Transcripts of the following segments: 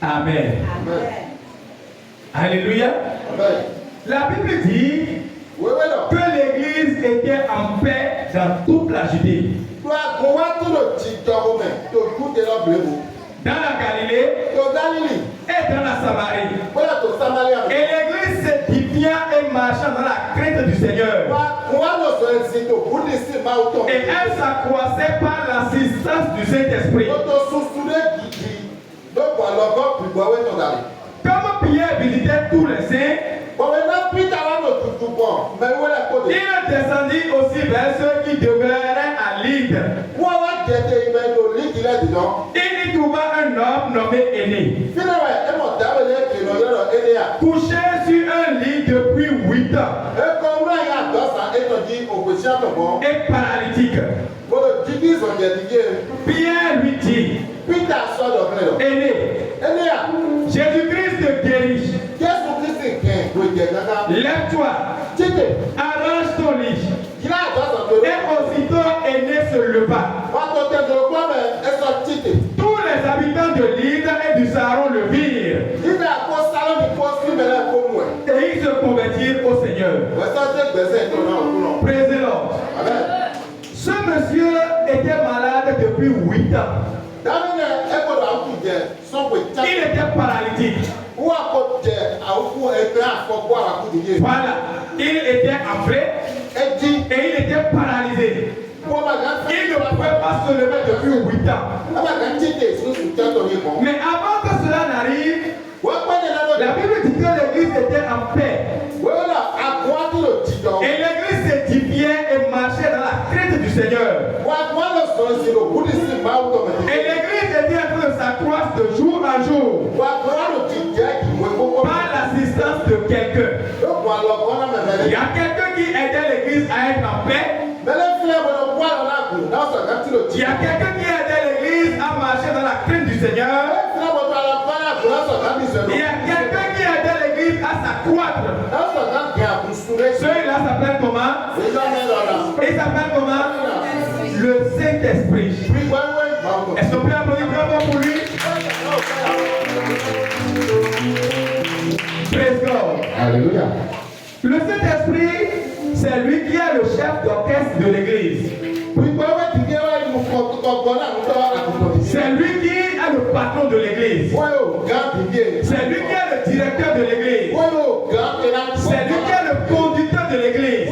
Amen. Amen. Alléluia. Amen. La Bible dit Oui, oui, non. que l'Église était en paix dans toute la Judée. Toi, comment tu le dis, toi, Romain, tu écoutes la bleu. Dans la Galilée Tu Galilée. et dans la Samarie. Voilà, tu Samaria. Et l'Église s'édifiant et marchant dans la crainte du Seigneur. Et elle s'accroissait par l'assistance du Saint-Esprit. Comme Pierre visitait tous les saints, il descendit aussi vers ceux qui demeuraient à Lydde. Il y trouva un homme nommé Aîné, couché sur un lit depuis 8 ans et paralytique. Pierre lui dit, Aîné, Jésus-Christ te guérit. Lève-toi, arrange ton lit. Et aussitôt Aîné se leva. Tous les habitants de Lydde et du Saron le virent. Et ils se convertirent au Seigneur. Praise the Lord. Ce monsieur était malade depuis 8 ans. Il était paralytique. Voilà. Il était enflé et il était paralysé. Il ne pouvait pas se lever depuis 8 ans. Mais avant que cela n'arrive, la Bible dit que l'Église était en paix. Et l'Église s'édifiait et marchait dans la crainte du Seigneur. Et l'Église était en train de s'accroître de jour en jour par l'assistance de quelqu'un. Il y a quelqu'un qui aidait l'Église à être en paix. Il y a quelqu'un qui aidait l'Église à marcher dans la crainte du Seigneur. Il y a quelqu'un qui aidait l'Église à s'accroître. Celui-là s'appelle comment? Il s'appelle comment? Le Saint-Esprit. Est-ce qu'on peut applaudir bravo pour lui? Praise God. Alléluia. Le Saint-Esprit, c'est lui qui est le chef d'orchestre de l'Église. C'est lui qui est le patron de l'Église. C'est lui qui est le directeur de l'Église. C'est lui qui est le conducteur de l'Église.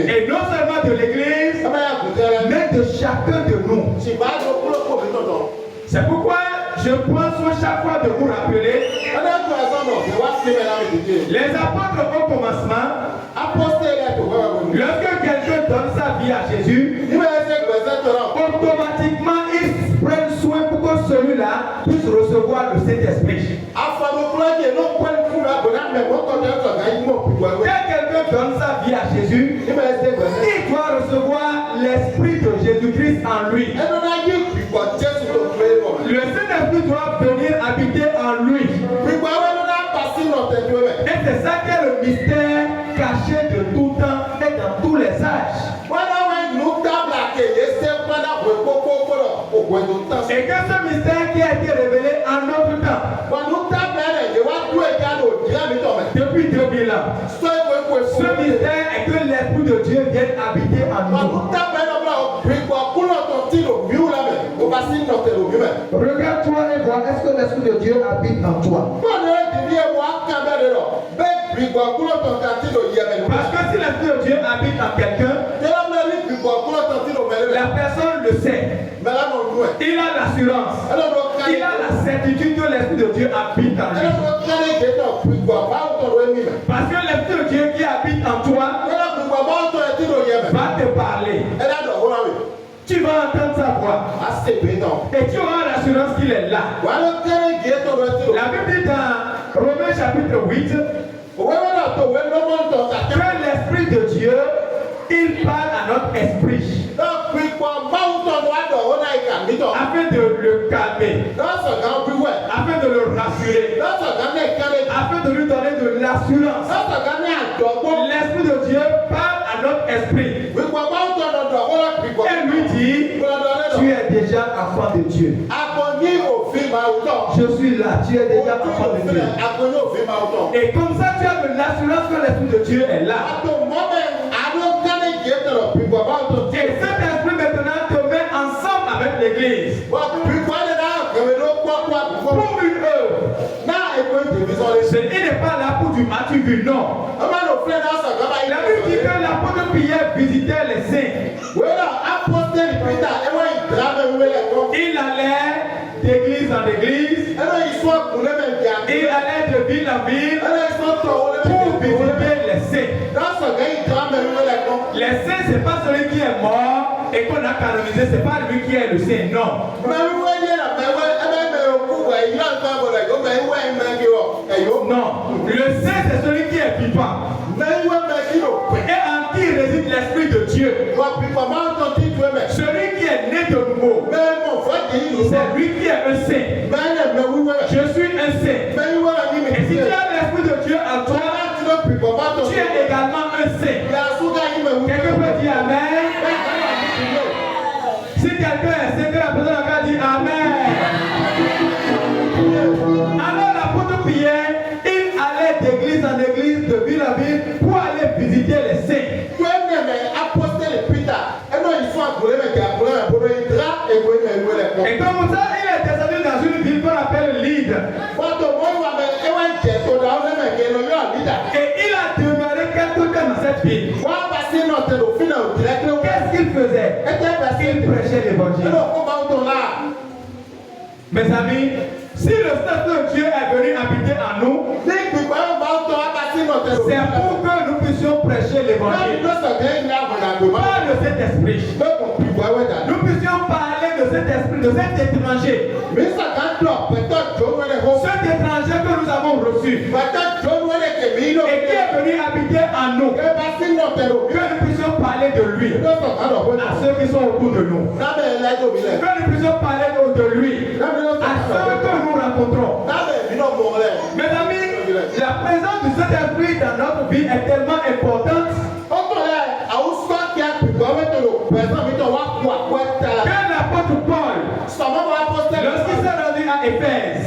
Et non seulement de l'Église, mais de chacun de nous. C'est pourquoi je prends soin chaque fois de vous rappeler les apôtres au commencement. Lorsque quelqu'un donne sa vie à Jésus, automatiquement ils prennent soin pour que celui-là puisse recevoir le Saint-Esprit. Quand quelqu'un donne sa vie à Jésus, il doit recevoir l'Esprit de Jésus-Christ en lui. Le Saint-Esprit doit venir habiter en lui. Et c'est ça qui est le mystère caché de tout temps et dans tous les âges. Et que ce mystère qui a été révélé en notre temps, depuis 2000 ans, ce mystère est que l'Esprit de Dieu vienne habiter en nous. Regarde-toi et vois, est-ce que l'Esprit de Dieu habite en toi? Parce que si l'Esprit de Dieu habite en quelqu'un, la personne le sait. Il a l'assurance. Il a la certitude que l'Esprit de Dieu habite en lui. Parce que l'Esprit de Dieu qui habite en toi va te parler. Tu vas entendre sa voix. Et tu auras l'assurance qu'il est là. La Bible dit dans Romains chapitre 8 que l'Esprit de Dieu, il parle à notre esprit afin de le calmer, afin de le rassurer, afin de lui donner de l'assurance. L'Esprit de Dieu parle à notre esprit et lui dit, tu es déjà enfant de Dieu. Je suis là, tu es déjà enfant de Dieu. Et comme ça, tu as de l'assurance que l'Esprit de Dieu est là. Et cet esprit maintenant te met ensemble avec l'Église pour une œuvre. Il n'est pas là pour du matu, non. La Bible dit que l'apôtre Pierre visitait les saints. Il allait d'église en église. Il allait de ville en ville pour visiter les saints. Les saints, ce n'est pas celui qui est mort et qu'on a canonisé, ce n'est pas lui qui est le saint, non. Non, le saint c'est celui qui est vivant et en qui réside l'Esprit de Dieu. Celui qui est né de nouveau, c'est lui qui est un saint. Je suis un saint. Et si tu as l'Esprit de Dieu en toi, tu es également un saint. Quelqu'un peut dire Amen. Si quelqu'un est saint, que la personne va dire Amen. Alors l'apôtre Pierre, il allait d'église en église, de ville en ville, pour aller visiter les saints. Et comme ça, il est descendu dans une ville qu'on appelle Lydde. Et il a demeuré quelque temps dans cette ville. Qu'est-ce qu'il faisait? Il prêchait l'évangile. Mes amis, si le Saint de Dieu est venu habiter en nous, c'est pour que nous puissions prêcher l'évangile. Pas de cet esprit. Nous puissions parler de cet esprit, de cet étranger. Cet étranger que nous avons reçu. Et qui est venu habiter en nous. Que nous puissions parler de lui. À ceux qui sont autour de nous. Que nous puissions parler de lui. À ceux que nous rencontrons. Mes amis, la présence du Saint-Esprit dans notre vie est tellement importante que l'apôtre Paul, lorsqu'il s'est rendu à Éphèse,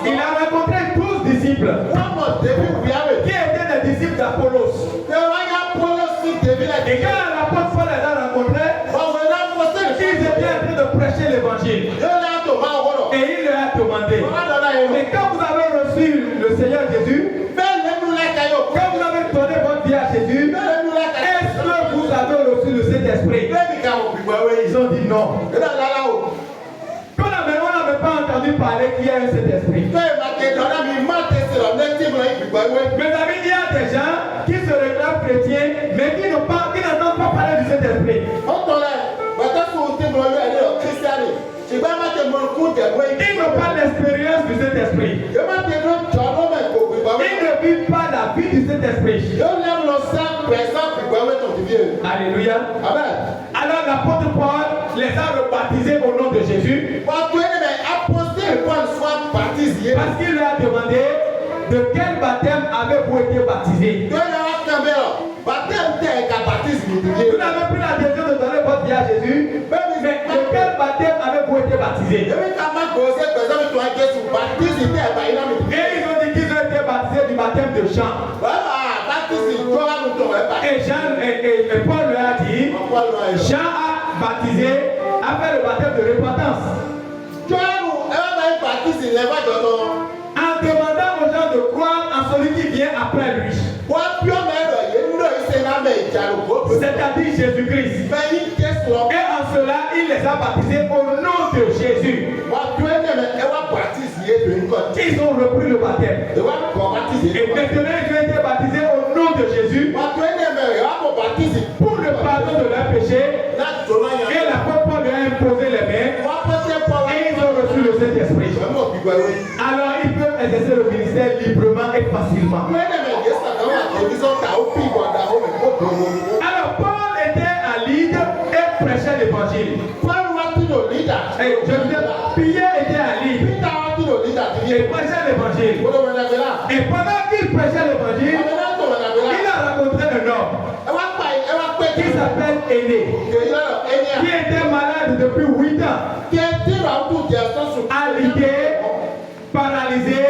il a rencontré 12 disciples qui étaient des disciples d'Apollos. Et quand l'apôtre Paul les a rencontrés, ils étaient en train de prêcher l'évangile. Et il leur a demandé, mais quand vous avez reçu le Seigneur Jésus, quand vous avez donné votre vie à Jésus, est-ce que vous avez reçu le Saint-Esprit? Ils ont dit non. On n'avait pas entendu parler qu'il y a un Saint-Esprit. Mes amis, il y a des gens qui se réclament chrétiens, mais qui n'entendent pas parler du Saint-Esprit. Ils n'ont pas l'expérience du Saint-Esprit. Ils ne vivent pas la vie du Saint-Esprit. Alléluia. Amen. Alors l'apôtre Paul les a rebaptisés au nom de Jésus. Parce qu'il leur a demandé de quel baptême avez-vous été baptisés. Vous n'avez plus l'intention de donner votre vie à Jésus, mais de quel baptême avez-vous été baptisés? Et ils ont dit qu'ils ont été baptisés du baptême de Jean. Et Paul leur a dit, Jean a baptisé, a fait le baptême de repentance. En demandant aux gens de croire en celui qui vient après lui. C'est-à-dire Jésus-Christ. Et en cela, il les a baptisés au nom de Jésus. Ils ont repris le baptême. Et maintenant, ils ont été baptisés au nom de Jésus pour le pardon de leurs péchés. Et l'apôtre Paul leur a imposé les mains. Et ils ont reçu le Saint-Esprit. Alors, ils peuvent exercer le ministère librement et facilement. Alors, Paul était à Lydde et prêchait l'évangile. Et je veux dire, Pierre était à Lydde et prêchait l'évangile. Et pendant qu'il prêchait l'évangile, il a rencontré un homme qui s'appelle Aîné, qui était malade depuis 8 ans. À paralysé